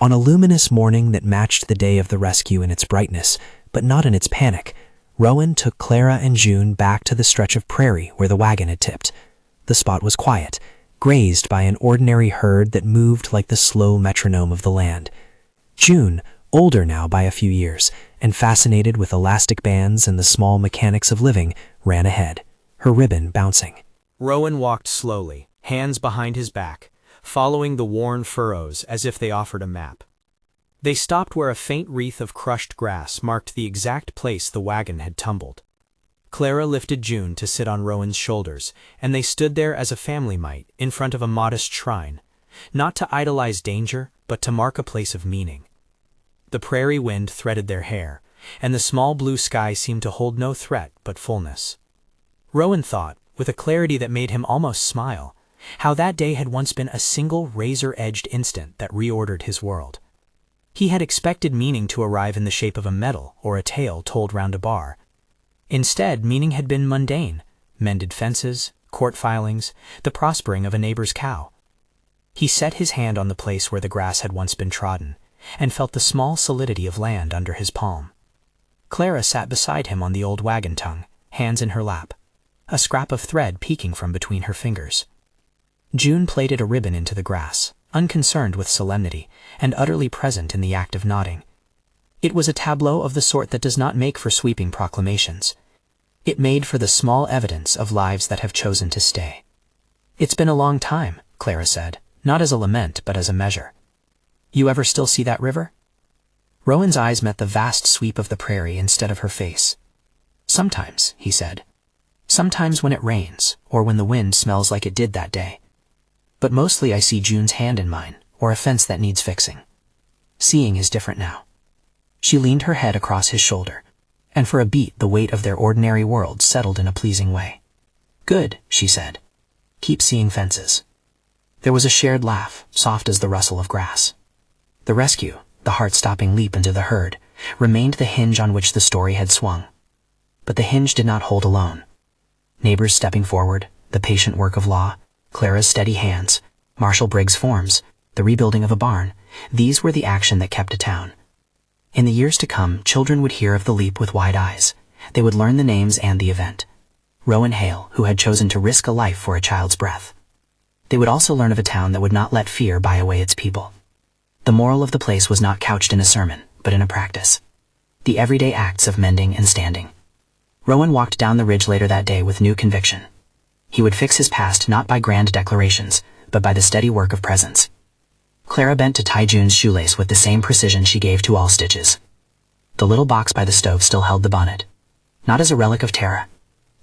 On a luminous morning that matched the day of the rescue in its brightness, but not in its panic, Rowan took Clara and June back to the stretch of prairie where the wagon had tipped. The spot was quiet, grazed by an ordinary herd that moved like the slow metronome of the land. June, older now by a few years, and fascinated with elastic bands and the small mechanics of living, ran ahead, her ribbon bouncing. Rowan walked slowly, hands behind his back, following the worn furrows as if they offered a map. They stopped where a faint wreath of crushed grass marked the exact place the wagon had tumbled. Clara lifted June to sit on Rowan's shoulders, and they stood there as a family might, in front of a modest shrine, not to idolize danger, but to mark a place of meaning. The prairie wind threaded their hair, and the small blue sky seemed to hold no threat but fullness. Rowan thought, with a clarity that made him almost smile, how that day had once been a single razor-edged instant that reordered his world. He had expected meaning to arrive in the shape of a medal or a tale told round a bar. Instead, meaning had been mundane: mended fences, court filings, the prospering of a neighbor's cow. He set his hand on the place where the grass had once been trodden, and felt the small solidity of land under his palm. Clara sat beside him on the old wagon tongue, hands in her lap, a scrap of thread peeking from between her fingers. June plaited a ribbon into the grass, unconcerned with solemnity, and utterly present in the act of nodding. It was a tableau of the sort that does not make for sweeping proclamations. It made for the small evidence of lives that have chosen to stay. "It's been a long time," Clara said, not as a lament but as a measure. "You ever still see that river?" Rowan's eyes met the vast sweep of the prairie instead of her face. "Sometimes," he said. "Sometimes when it rains, or when the wind smells like it did that day. But mostly I see June's hand in mine, or a fence that needs fixing. Seeing is different now." She leaned her head across his shoulder, and for a beat the weight of their ordinary world settled in a pleasing way. "Good," she said. "Keep seeing fences." There was a shared laugh, soft as the rustle of grass. The rescue, the heart-stopping leap into the herd, remained the hinge on which the story had swung. But the hinge did not hold alone. Neighbors stepping forward, the patient work of law, Clara's steady hands, Marshal Briggs' forms, the rebuilding of a barn, these were the action that kept a town. In the years to come, children would hear of the leap with wide eyes. They would learn the names and the event. Rowan Hale, who had chosen to risk a life for a child's breath. They would also learn of a town that would not let fear buy away its people. The moral of the place was not couched in a sermon, but in a practice. The everyday acts of mending and standing. Rowan walked down the ridge later that day with new conviction. He would fix his past not by grand declarations, but by the steady work of presence. Clara bent to tie June's shoelace with the same precision she gave to all stitches. The little box by the stove still held the bonnet, not as a relic of terror,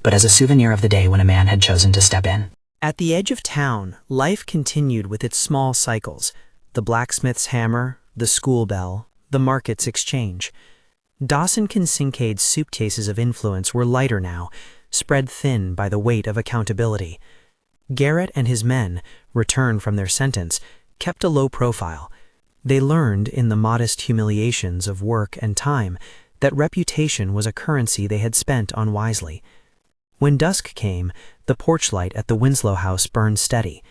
but as a souvenir of the day when a man had chosen to step in. At the edge of town, life continued with its small cycles: the blacksmith's hammer, the school bell, the market's exchange. Dawson Kinsinkade's suitcases of influence were lighter now, spread thin by the weight of accountability. Garrett and his men, returned from their sentence, kept a low profile. They learned, in the modest humiliations of work and time, that reputation was a currency they had spent unwisely. When dusk came, the porch light at the Winslow house burned steady.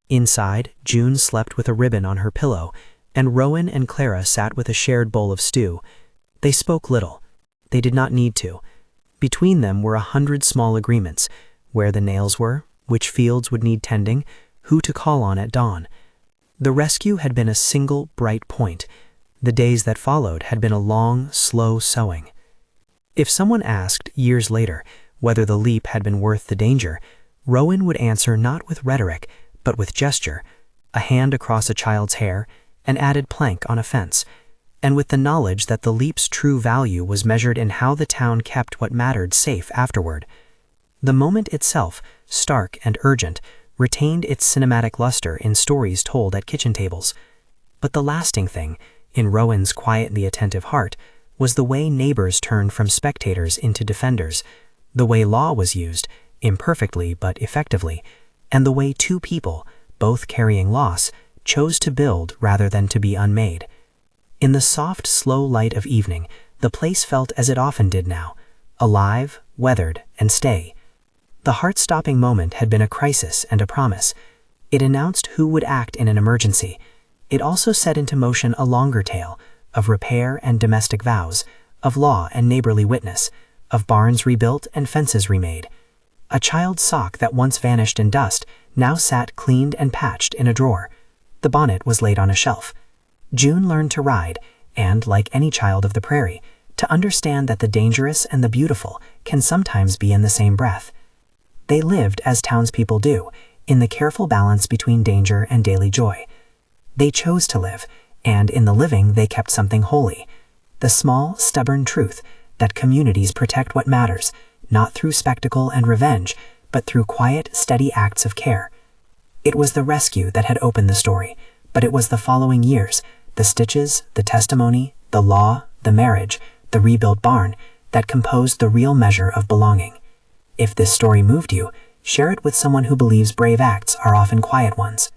Inside, June slept with a ribbon on her pillow, and Rowan and Clara sat with a shared bowl of stew. They spoke little. They did not need to. Between them were 100 small agreements: where the nails were, which fields would need tending, who to call on at dawn. The rescue had been a single bright point. The days that followed had been a long, slow sowing. If someone asked, years later, whether the leap had been worth the danger, Rowan would answer not with rhetoric, but with gesture: a hand across a child's hair, an added plank on a fence, and with the knowledge that the leap's true value was measured in how the town kept what mattered safe afterward. The moment itself, stark and urgent, retained its cinematic luster in stories told at kitchen tables. But the lasting thing, in Rowan's quietly attentive heart, was the way neighbors turned from spectators into defenders, the way law was used, imperfectly but effectively, and the way two people, both carrying loss, chose to build rather than to be unmade. In the soft, slow light of evening, the place felt as it often did now: alive, weathered, and stay. The heart-stopping moment had been a crisis and a promise. It announced who would act in an emergency. It also set into motion a longer tale of repair and domestic vows, of law and neighborly witness, of barns rebuilt and fences remade. A child's sock that once vanished in dust now sat cleaned and patched in a drawer. The bonnet was laid on a shelf. June learned to ride, and, like any child of the prairie, to understand that the dangerous and the beautiful can sometimes be in the same breath. They lived as townspeople do, in the careful balance between danger and daily joy. They chose to live, and in the living they kept something holy, the small, stubborn truth that communities protect what matters, not through spectacle and revenge, but through quiet, steady acts of care. It was the rescue that had opened the story, but it was the following years, the stitches, the testimony, the law, the marriage, the rebuilt barn, that composed the real measure of belonging. If this story moved you, share it with someone who believes brave acts are often quiet ones.